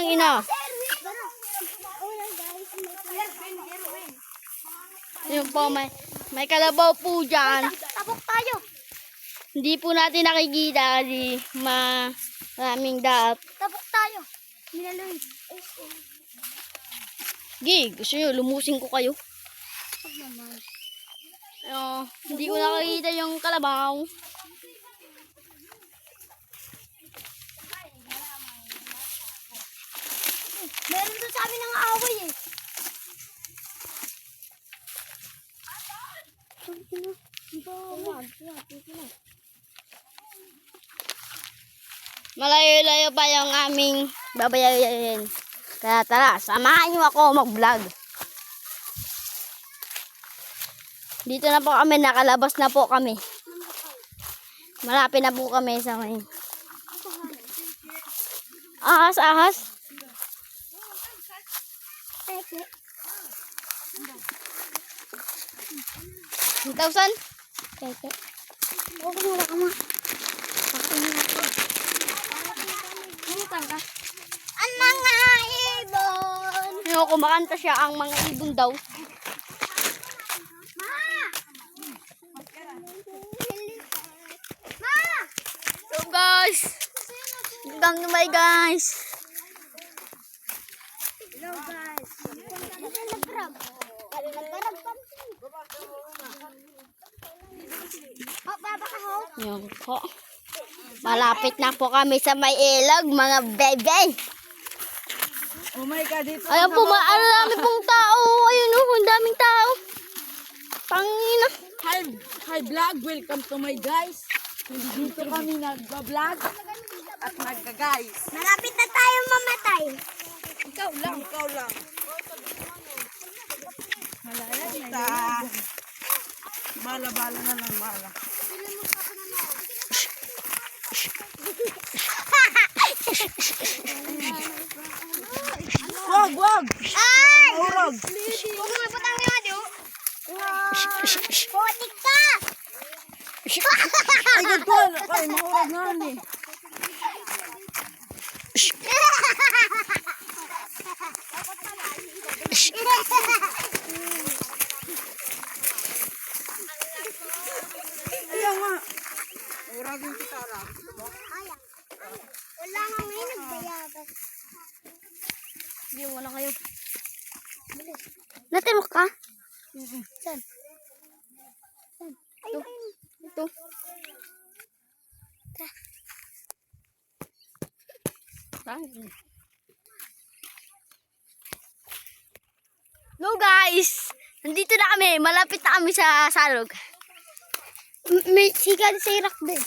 Putang ina. Yun po, may kalabaw po dyan. Tabok tayo. Hindi po natin nakikita kasi maraming daap. Tabok tayo. Minaloy. Gi, gusto nyo, lumusin ko kayo. Hindi ko nakikita yung kalabaw. Meron doon sa amin ng away eh. Malayo-layo pa yung aming babayarin. Kaya tara, samahan nyo ako mag-vlog. Dito na po kami, nakalabas na po kami. Malapit na po kami sa may ahas. 1,000? Keke. Oo, wala ka ma. Ang mga ibon. Yung kumakanta siya, ang mga ibon daw. Ma! So guys, hanggang lumay guys. Hello guys. Nagkarab. Nagkarab pa. Oh, baba ka ho. Yung po. Malapit na po kami sa may ilog, mga bebe. Oh my God, dito. Ayun po, ang dami pong tao. Ayun oh, ang daming tao. Pangina. Hi vlog, welcome to my guys. Dito kami nagba-vlog at nagga-guys. Malapit na tayo mamatay. Ikaw lang. Basta, bala-bala na lang bala. Wag! Ay! Urog! Huwag mo ipatang nga, di oh. Putik ka! Ay, ganito! Ay, mahurag na ni. Ayaw nga. Uragin kita lang. Wala nga ngayon, nagbayabas. Hindi mo na kayo. Natimok ka? Saan? Ayun. Ito. Hello guys! Nandito na kami. Malapit na kami sa salog. May sigal sa irak din.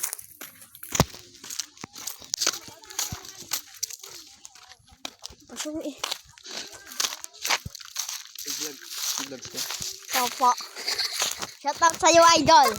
Pasuwi. I-vlog ko. Opo. Shout out sa'yo, idol.